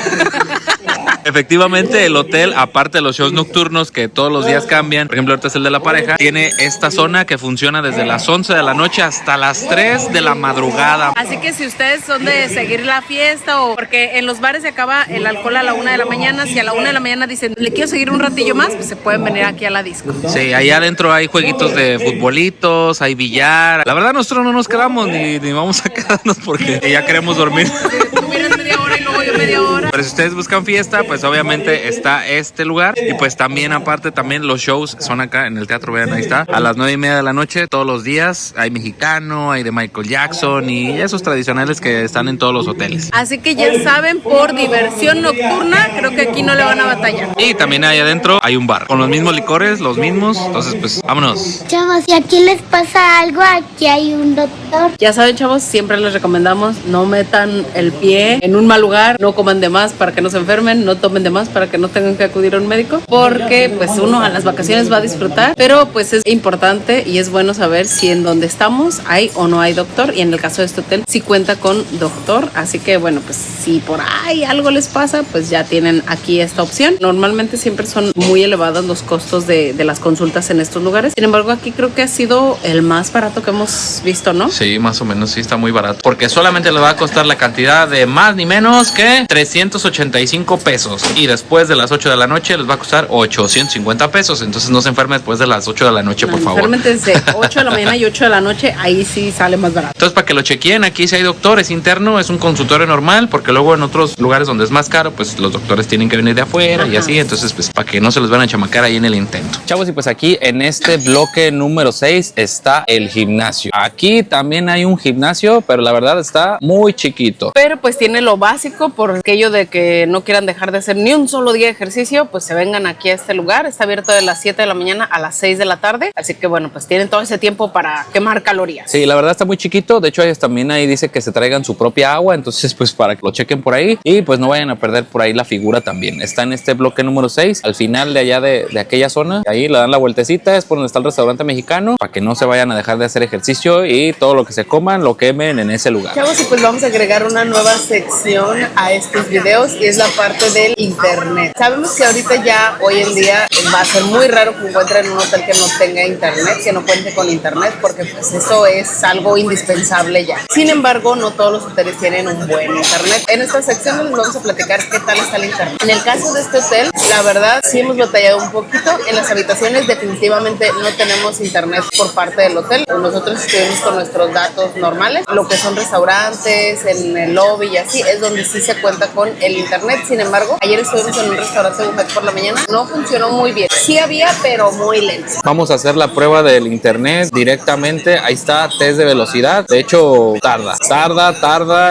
Efectivamente, el hotel, aparte de los shows nocturnos que todos los días cambian, por ejemplo, ahorita es el de la pareja, tiene esta zona que funciona desde las 11 de la noche hasta las 3 de la madrugada. Así que si ustedes son de seguir la fiesta o porque en los bares se acaba el alcohol a la 1 de la mañana, si a la 1 de la mañana dicen, le quiero seguir un ratillo más, pues se pueden venir aquí a la disco. Sí, ahí adentro hay jueguitos de futbolitos, hay billar. La verdad nosotros no nos quedamos ni vamos a quedarnos porque ya queremos dormir. Tú vienes media hora y luego yo media hora. Pero si ustedes buscan fiesta, pues obviamente está este lugar. Y pues también aparte, también los shows son acá en el teatro, vean, ahí está. A las 9:30 de la noche, todos los días, hay mexicano, hay de Michael Jackson y esos tradicionales que están en todos los hoteles. Así que ya saben, por diversión nocturna, creo que aquí no le van a batallar. Y también ahí adentro hay un bar con los mismos licores, los mismos. Entonces, pues vámonos. Chavos, si aquí les pasa algo, aquí hay un doctor. Ya saben, chavos, siempre les recomendamos no metan el pie en un mal lugar, no coman de más para que no se enfermen, no tomen de más para que no tengan que acudir a un médico, porque pues uno a las vacaciones va a disfrutar, pero pues es importante y es bueno saber si en donde estamos hay o no hay doctor, y en el caso de este hotel sí cuenta con doctor, así que bueno, pues si por ahí algo les pasa, pues ya tienen aquí esta opción. Normalmente siempre son muy elevados los costos de las consultas en estos lugares, sin embargo aquí creo que ha sido el más barato que hemos visto, ¿no? Sí, más o menos, sí, está muy barato. Porque solamente les va a costar la cantidad de más ni menos que 385 pesos. Y después de las 8 de la noche les va a costar 850 pesos. Entonces no se enfermen después de las 8 de la noche, por favor. Realmente desde 8 de la mañana y 8 de la noche, ahí sí sale más barato. Entonces, para que lo chequeen, aquí si hay doctor, es interno, es un consultorio normal, porque luego en otros lugares donde es más caro, pues los doctores tienen que venir de afuera. Ajá. Y así, entonces, pues para que no se los van a chamacar ahí en el intento. Chavos, y pues aquí en este bloque número 6 está el gimnasio. Aquí también hay un gimnasio, pero la verdad está muy chiquito. Pero pues tiene lo básico, por aquello de que no quieran dejar de hacer ni un solo día de ejercicio, pues se vengan aquí a este lugar. Está abierto de las 7 de la mañana a las 6 de la tarde, así que bueno, pues tienen todo ese tiempo para quemar calorías. Sí, la verdad está muy chiquito. De hecho, ellos también ahí dice que se traigan su propia agua, entonces pues para que lo chequen por ahí y pues no vayan a perder por ahí la figura también. Está en este bloque número 6, al final de allá de aquella zona. Ahí le dan la vueltecita, es por donde está el restaurante mexicano, para que no se vayan a dejar de hacer ejercicio y todo lo que se coman lo quemen en ese lugar. Chavos, y pues vamos a agregar una nueva sección a estos videos y es la parte del internet. Sabemos que ahorita ya hoy en día va a ser muy raro que encuentren un hotel que no tenga internet, que no cuente con internet, porque pues eso es algo indispensable ya. Sin embargo, no todos los hoteles tienen un buen internet. En esta sección les vamos a platicar qué tal está el internet. En el caso de este hotel, la verdad sí hemos batallado un poquito. En las habitaciones definitivamente no tenemos internet por parte del hotel. Nosotros estuvimos con nuestros datos normales, lo que son restaurantes, en el lobby y así, es donde sí se cuenta con el internet. Sin embargo, ayer estuvimos en un restaurante buffet por la mañana, no funcionó muy bien. Sí había, pero muy lento. Vamos a hacer la prueba del internet directamente. Ahí está, test de velocidad. De hecho, tarda.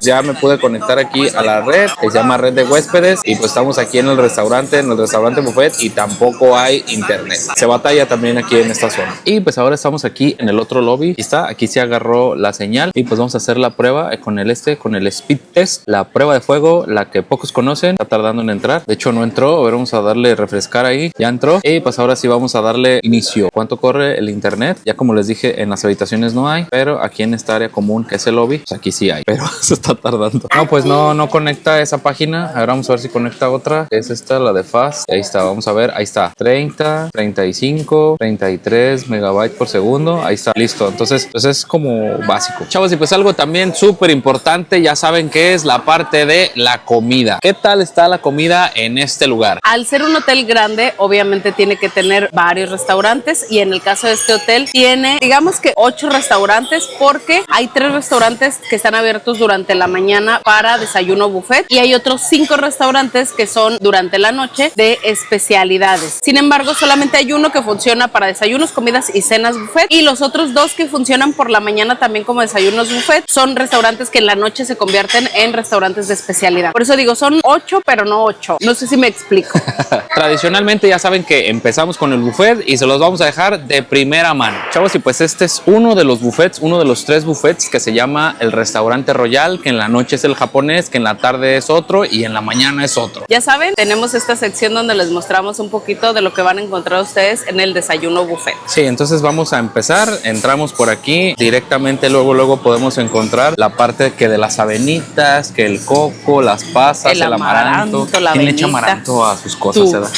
Ya me pude conectar aquí a la red, que se llama red de huéspedes, y pues estamos aquí en el restaurante buffet y tampoco hay internet. Se batalla también aquí en esta zona. Y pues ahora estamos aquí en el otro lobby. Y está, aquí se agarró la señal y pues vamos a hacer la prueba con el speed test, la prueba de fuego, la que pocos conocen. Está tardando en entrar. De hecho no entró. A ver, vamos a darle refrescar ahí. Ya entró. Y pues ahora sí vamos a darle inicio. ¿Cuánto corre el internet? Ya como les dije, en las habitaciones no hay, pero aquí en esta área común que es el lobby, pues aquí sí hay, pero se está tardando. No, pues no conecta esa página. Ahora vamos a ver si conecta otra. Es esta, la de Fast. Ahí está, vamos a ver. Ahí está. 30, 35, 33 megabytes por segundo. Ahí está. Listo. Entonces, pues es como básico. Chavos, y pues algo también súper importante, ya saben que es la parte de la comida. ¿Qué tal está la comida en este lugar? Al ser un hotel grande, obviamente tiene que tener varios restaurantes, y en el caso de este hotel tiene, digamos que 8 restaurantes, porque hay 3 restaurantes que están abiertos durante la mañana para desayuno buffet y hay otros 5 restaurantes que son durante la noche de especialidades. Sin embargo, solamente hay uno que funciona para desayunos, comidas y cenas buffet, y los otros 2 que funcionan por la mañana también como desayunos buffet son restaurantes que en la noche se convierten en restaurantes de especialidades. especialidad. Por eso digo, son 8, pero no 8. No sé si me explico. Tradicionalmente ya saben que empezamos con el buffet y se los vamos a dejar de primera mano. Chavos, y pues este es uno de los buffets, uno de los 3 buffets que se llama el Restaurante Royal, que en la noche es el japonés, que en la tarde es otro y en la mañana es otro. Ya saben, tenemos esta sección donde les mostramos un poquito de lo que van a encontrar ustedes en el desayuno buffet. Sí, entonces vamos a empezar. Entramos por aquí directamente, luego podemos encontrar la parte que de las avenitas, que el coco, las pasas, el amaranto. La ¿Quién le echa avenita? amaranto a sus cosas?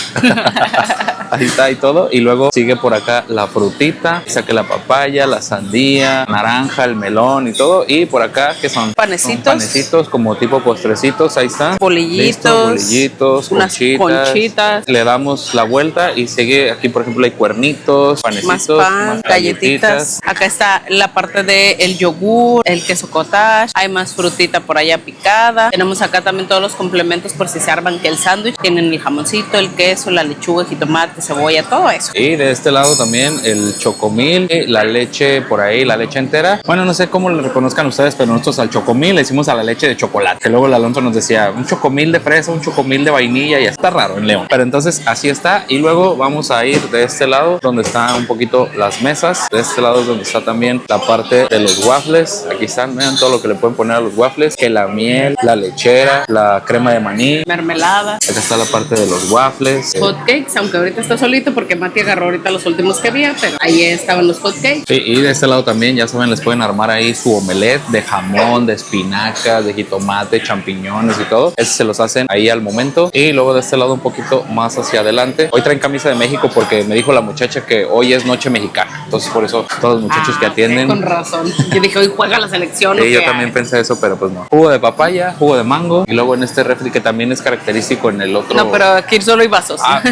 Ahí está y todo. Y luego sigue por acá la frutita, saque la papaya, la sandía, naranja, el melón y todo. Y por acá, ¿qué son? Panecitos. Son panecitos como tipo postrecitos. Ahí está. Bolillitos. Listo, bolillitos, unas conchitas. Le damos la vuelta y sigue aquí, por ejemplo, hay cuernitos, panecitos, Más pan, galletitas. Acá está la parte del yogur, el queso cottage. Hay más frutita por allá picada. Tenemos acá también todos los complementos por si se arman que el sándwich. Tienen el jamoncito, el queso, la lechuga, jitomate, cebolla, todo eso. Y de este lado también el chocomil, la leche por ahí, la leche entera. Bueno, no sé cómo le reconozcan ustedes, pero nosotros al chocomil le decimos a la leche de chocolate. Que luego el Alonso nos decía un chocomil de fresa, un chocomil de vainilla y está raro en León. Pero entonces así está. Y luego vamos a ir de este lado donde están un poquito las mesas. De este lado es donde está también la parte de los waffles. Aquí están, vean todo lo que le pueden poner a los waffles. Que la miel, la lechera, la crema de maní. Mermelada. Acá está la parte de los waffles. Hot cakes, aunque ahorita está solito porque Mati agarró ahorita los últimos que había, pero ahí estaban los hot cakes. Sí, y de este lado también, ya saben, les pueden armar ahí su omelette de jamón, de espinacas, de jitomate, champiñones y todo. Ese se los hacen ahí al momento. Y luego de este lado un poquito más hacia adelante. Hoy traen camisa de México porque me dijo la muchacha que hoy es noche mexicana. Entonces por eso todos los muchachos que atienden. Con razón. Yo dije, hoy juega la selección. Sí, yo también pensé eso, pero pues no. Jugo de papaya, jugo de mango. Y luego en este refri que también es característico en el otro. No, pero aquí solo hay vasos. Ah,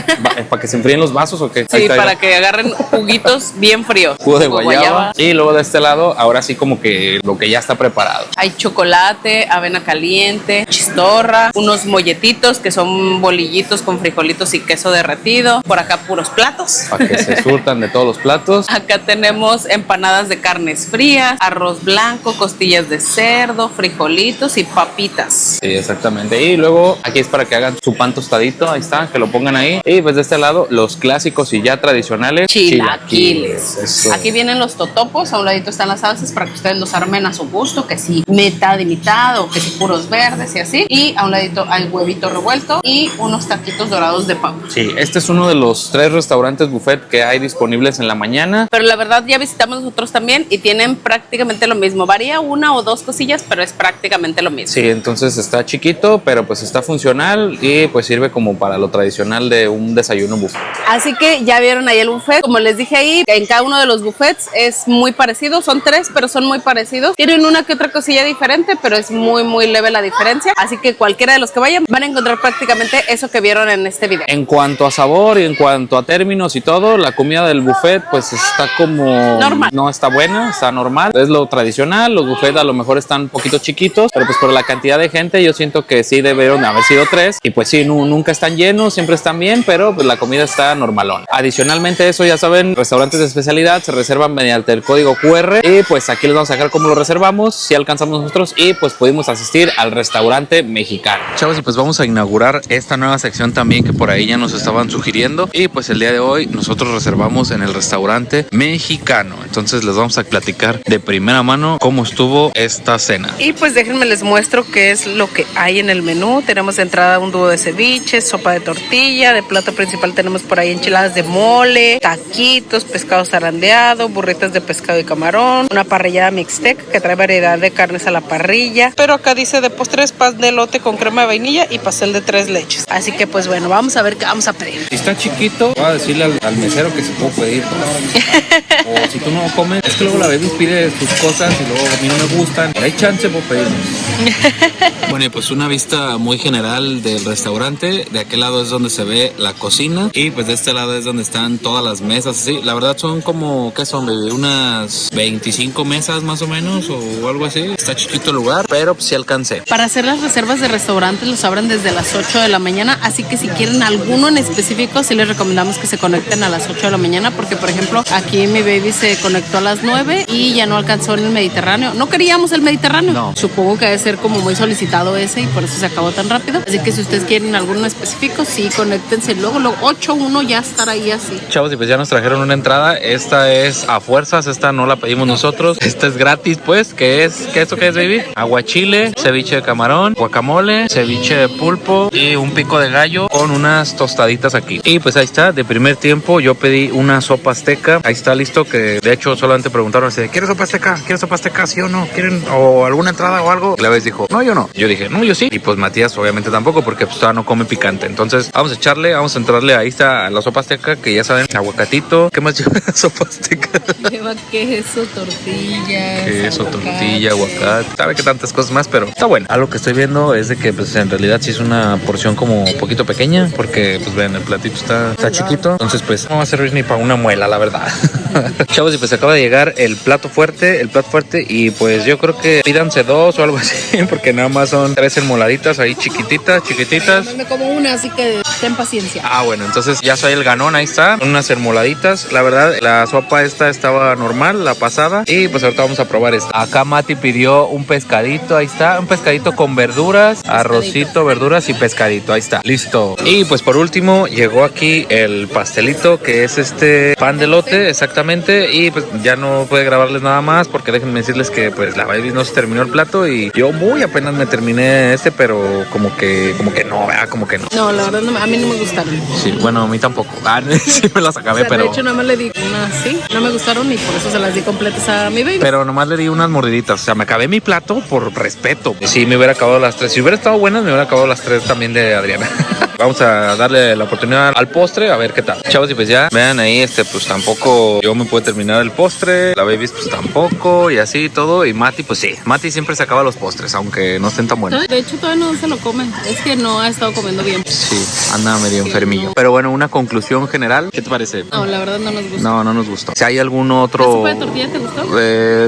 ¿para que se enfríen los vasos o qué? Sí, para que agarren juguitos bien fríos. Jugo de guayaba. Y luego de este lado, ahora sí como que lo que ya está preparado. Hay chocolate, avena caliente, chistorra, unos molletitos que son bolillitos con frijolitos y queso derretido. Por acá puros platos. Para que se surtan de todos los platos. Acá tenemos empanadas de carnes frías, arroz blanco, costillas de cerdo, frijolitos y papitas. Sí, exactamente. Y luego aquí es para que hagan su pan tostadito. Ahí está, que lo pongan ahí. Y pues de este lado, los clásicos y ya tradicionales chilaquiles. Eso. Aquí vienen los totopos, a un ladito están las salsas para que ustedes los armen a su gusto, que si mitad y mitad o que si puros verdes y así. Y a un ladito hay huevito revuelto y unos taquitos dorados de papa. Sí, este es uno de los 3 restaurantes buffet que hay disponibles en la mañana. Pero la verdad ya visitamos nosotros también y tienen prácticamente lo mismo. Varía 1 o 2 cosillas, pero es prácticamente lo mismo. Sí, entonces está chiquito, pero pues está funcional y pues sirve como para lo tradicional de un desayuno buffet. Así que ya vieron ahí el buffet. Como les dije ahí, en cada uno de los buffets es muy parecido. Son 3, pero son muy parecidos. Tienen una que otra cosilla diferente, pero es muy leve la diferencia. Así que cualquiera de los que vayan van a encontrar prácticamente eso que vieron en este video. En cuanto a sabor y en cuanto a términos y todo, la comida del buffet pues está como... normal. No está buena, está normal. Es lo tradicional. Los buffets a lo mejor están un poquito chiquitos, pero pues por la cantidad de gente yo siento que sí debieron de haber sido 3. Y pues sí, nunca están llenos, siempre están bien, pero pues la comida está normalón. Adicionalmente eso, ya saben, restaurantes de especialidad se reservan mediante el código QR y pues aquí les vamos a dejar cómo lo reservamos, si alcanzamos nosotros y pues pudimos asistir al restaurante mexicano. Chavos, y pues vamos a inaugurar esta nueva sección también que por ahí ya nos estaban sugiriendo y pues el día de hoy nosotros reservamos en el restaurante mexicano. Entonces les vamos a platicar de primera mano cómo estuvo esta cena. Y pues déjenme les muestro qué es lo que hay en el menú. Tenemos de entrada un dúo de ceviche, sopa de tortilla, de plato principal tenemos por ahí enchiladas de mole, taquitos, pescado zarandeado, burritas de pescado y camarón, una parrillada mixtec que trae variedad de carnes a la parrilla, pero acá dice de postres pan de elote con crema de vainilla y pastel de 3 leches. Así que pues bueno, vamos a ver qué vamos a pedir. Si está chiquito, voy a decirle al mesero que se puede pedir. O si tú no comes, es que luego la baby pide sus cosas y luego a mí no me gustan. Hay chance por pedirnos. Bueno, y pues una vista muy general del restaurante. De aquel lado es donde se ve la cocina y Y pues de este lado es donde están todas las mesas. Sí, la verdad son como, ¿qué son, baby? Unas 25 mesas más o menos o algo así. Está chiquito el lugar, pero pues sí alcancé. Para hacer las reservas de restaurantes los abren desde las 8 de la mañana, así que si quieren alguno en específico, sí les recomendamos que se conecten a las 8 de la mañana, porque por ejemplo, aquí mi baby se conectó a las 9 y ya no alcanzó en el Mediterráneo. No queríamos el Mediterráneo. No. Supongo que debe ser como muy solicitado ese y por eso se acabó tan rápido. Así que si ustedes quieren alguno en específico, sí, conéctense. Luego 8-1 ya estar ahí así. Chavos, y pues ya nos trajeron una entrada. Esta es a fuerzas, esta no la pedimos nosotros. Esta es gratis, pues. ¿Qué es? ¿Esto qué es, baby? Aguachile, ceviche de camarón, guacamole, ceviche de pulpo y un pico de gallo con unas tostaditas aquí. Y pues ahí está, de primer tiempo yo pedí una sopa azteca. Ahí está listo, que de hecho solamente preguntaron así, ¿quieres sopa azteca? ¿Quieres sopa azteca? ¿Sí o no? ¿Quieren o alguna entrada o algo? Y la vez dijo, no, yo no. Yo dije, no, yo sí. Y pues Matías obviamente tampoco, porque pues todavía no come picante. Entonces vamos a echarle, vamos a entrarle, ahí está la sopa azteca, que ya saben, aguacatito. ¿Qué más lleva la sopa azteca? Lleva queso, tortillas, Queso, tortilla, aguacate, sabe que tantas cosas más, pero está bueno. Algo que estoy viendo es de que pues en realidad sí es una porción como un poquito pequeña, porque pues ven, el platito está chiquito, entonces pues no va a servir ni para una muela, la verdad. Chavos, y pues acaba de llegar el plato fuerte, y pues yo creo que pídanse 2 o algo así, porque nada más son 3 enmoladitas ahí chiquititas. Me como una, así que ten paciencia. Ah, bueno, entonces ya soy el ganón, ahí está, unas enmoladitas. La verdad, la sopa esta estaba normal, la pasada, y pues ahorita vamos a probar esta. Acá Mati pidió un pescadito, ahí está, un pescadito con verduras, arrocito, verduras y pescadito, ahí está, listo. Y pues por último llegó aquí el pastelito, que es este pan de elote, exactamente, y pues ya no puede grabarles nada más, porque déjenme decirles que pues la baby no se terminó el plato y yo muy apenas me terminé este, pero como que no, ¿verdad? Como que no. No, la verdad no, a mí no me gustaron. Sí, bueno, a mí tampoco. Sí me las acabé, O sea, pero... de hecho, nada más le di una así. No me gustaron y por eso se las di completas a mi baby. Pero nomás le di unas mordiditas. O sea, me acabé mi plato por respeto. Sí, me hubiera acabado las 3. Si hubiera estado buenas, me hubiera acabado las 3 también de Adriana. Vamos a darle la oportunidad al postre, a ver qué tal. Chavos, y pues ya, vean ahí, pues tampoco yo me pude terminar el postre. La baby pues tampoco, y así todo. Y Mati, pues sí. Mati siempre se acaba los postres, aunque no estén tan buenos. De hecho, todavía no se lo comen. Es que no ha estado comiendo bien. Sí, anda medio enfermillo. No. Pero bueno, una conclusión general. ¿Qué te parece? No, la verdad no nos gusta. No nos gustó. Si hay algún ¿La otro... sopa de tortilla te gustó?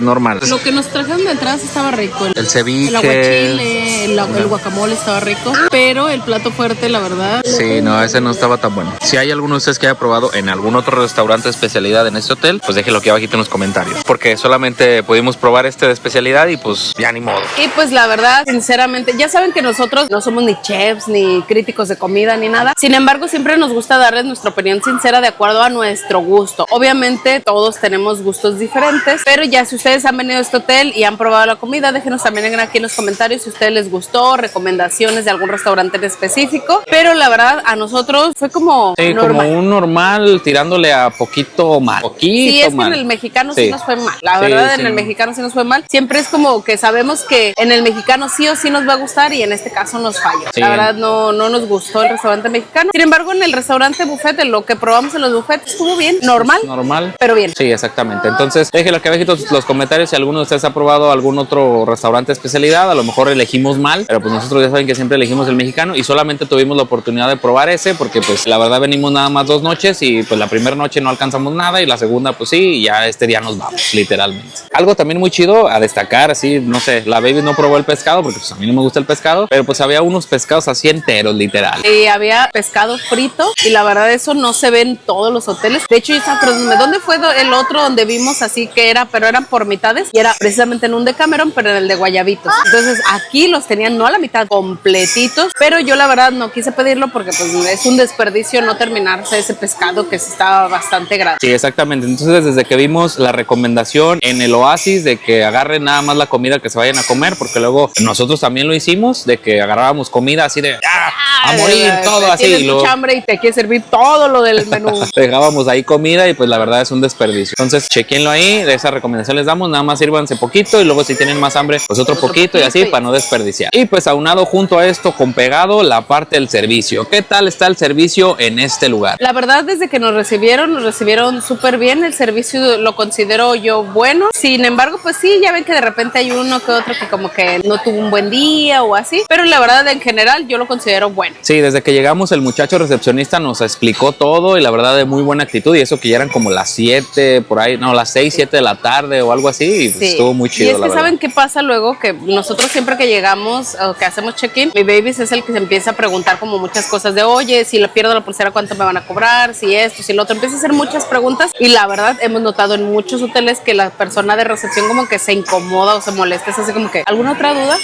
Normal. Lo que nos trajeron de entrada sí estaba rico. El ceviche. El aguachile, el guacamole estaba rico. Pero el plato fuerte, la verdad. Sí, no, ese no estaba tan bueno. Si hay alguno de ustedes que haya probado en algún otro restaurante de especialidad en este hotel, pues déjenlo aquí abajito en los comentarios. Porque solamente pudimos probar este de especialidad y pues ya ni modo. Y pues la verdad, sinceramente, ya saben que nosotros no somos ni chefs, ni críticos de comida, ni nada. Sin embargo, siempre nos gusta darles nuestra opinión sincera de acuerdo a nuestro gusto. Obviamente, todos tenemos gustos diferentes, pero ya si ustedes han venido a este hotel y han probado la comida, déjenos también aquí en los comentarios si a ustedes les gustó, recomendaciones de algún restaurante en específico. Pero la verdad, a nosotros fue como normal. Como un normal tirándole a poquito mal. Sí, es que en el mexicano sí nos fue mal. La verdad, en el mexicano sí nos fue mal. Siempre es como que sabemos que en el mexicano sí o sí nos va a gustar y en este caso nos falló. Sí. La verdad, no nos gustó el restaurante mexicano. Sin embargo, en el restaurante buffet, lo que probamos en los buffets estuvo bien, normal, pero bien. Sí, exactamente. Entonces, déjenlo aquí abajito los comentarios si alguno de ustedes ha probado algún otro restaurante de especialidad. A lo mejor elegimos mal, pero pues nosotros ya saben que siempre elegimos el mexicano y solamente tuvimos la oportunidad de probar ese porque pues la verdad venimos nada más 2 noches y pues la primera noche no alcanzamos nada y la segunda pues sí, y ya este día nos vamos, literalmente. Algo también muy chido a destacar, así, no sé, la baby no probó el pescado porque pues a mí no me gusta el pescado, pero pues había unos pescados así enteros, literal. Y había pescado frito y la verdad eso no se ve en todos los hoteles. De hecho, yo estaba preguntándome, ¿dónde fue el otro donde vimos así que era, pero eran por mitades? Y era precisamente en un Decameron, pero en el de Guayabitos. Entonces aquí los tenían no a la mitad, completitos, pero yo la verdad no quise pedirlo porque pues es un desperdicio no terminarse ese pescado que sí estaba bastante grande. Sí, exactamente. Entonces desde que vimos la recomendación en el Oasis de que agarren nada más la comida que se vayan a comer, porque luego nosotros también lo hicimos, de que agarrábamos comida así de a morir, todo así. Tienes mucha hambre y te quieres servir todo lo del menú. Dejábamos ahí comida y pues la verdad es un desperdicio. Entonces chequenlo ahí, de esa recomendación les damos, nada más sírvanse poquito y luego si tienen más hambre, pues otro poquito y así para no desperdiciar. Y pues aunado junto a esto con pegado la parte del servicio. servicio. ¿Qué tal está el servicio en este lugar? La verdad, desde que nos recibieron súper bien. El servicio lo considero yo bueno. Sin embargo, pues sí, ya ven que de repente hay uno que otro que como que no tuvo un buen día o así. Pero la verdad, en general, yo lo considero bueno. Sí, desde que llegamos el muchacho recepcionista nos explicó todo y la verdad de muy buena actitud, y eso que ya eran como las 7 por ahí, no, las 6, 7 de la tarde o algo así, y pues estuvo muy chido. Y es que ¿saben qué pasa luego? Que nosotros siempre que llegamos o que hacemos check-in, mi babies es el que se empieza a preguntar como muchas cosas de, oye, si le pierdo la pulsera, ¿cuánto me van a cobrar? Si esto, si lo otro. Empieza a hacer muchas preguntas y la verdad hemos notado en muchos hoteles que la persona de recepción como que se incomoda o se molesta. Es así como que, ¿alguna otra duda?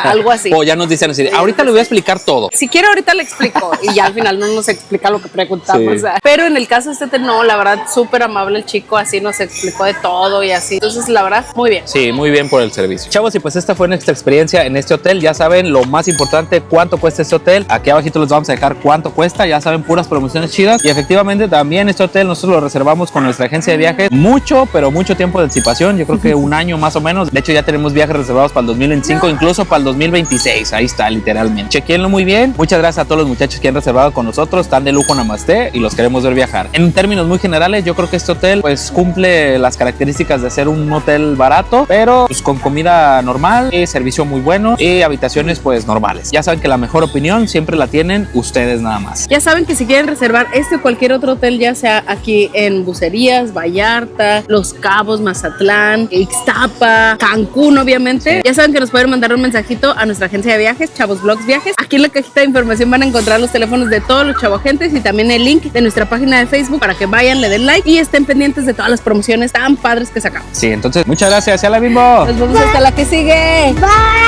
Algo así. O ya nos dicen así, ahorita le voy a explicar todo. Si quiere ahorita le explico y ya al final no nos explica lo que preguntamos. Sí. Pero en el caso de este hotel, no, la verdad súper amable el chico, así nos explicó de todo y así. Entonces la verdad, muy bien. Sí, muy bien por el servicio. Chavos, y pues esta fue nuestra experiencia en este hotel. Ya saben lo más importante, cuánto cuesta este hotel. Aquí abajito les vamos a dejar cuánto cuesta. Ya saben, puras promociones chidas. Y efectivamente también este hotel nosotros lo reservamos con nuestra agencia de viajes. Mucho, pero mucho tiempo de anticipación. Yo creo que un año más o menos. De hecho ya tenemos viajes reservados para el 2025, incluso para el 2026. Ahí está, literalmente. Chequenlo muy bien. Muchas gracias a todos los muchachos que han reservado con nosotros. Están de lujo, namaste, y los queremos ver viajar. En términos muy generales, yo creo que este hotel pues cumple las características de ser un hotel barato, pero pues con comida normal, y servicio muy bueno y habitaciones pues normales. Ya saben que la mejor opinión siempre la tienen ustedes nada más. Ya saben que si quieren reservar este o cualquier otro hotel, ya sea aquí en Bucerías, Vallarta, Los Cabos, Mazatlán, Ixtapa, Cancún, obviamente, ya saben que nos pueden mandar un mensajito a nuestra agencia de viajes, Chavos Blogs Viajes. Aquí en la cajita de información van a encontrar los teléfonos de todos los chavagentes y también el link de nuestra página de Facebook para que vayan, le den like y estén pendientes de todas las promociones tan padres que sacamos. Sí, entonces muchas gracias, ya la Bimbo. Nos vemos hasta la que sigue. Bye.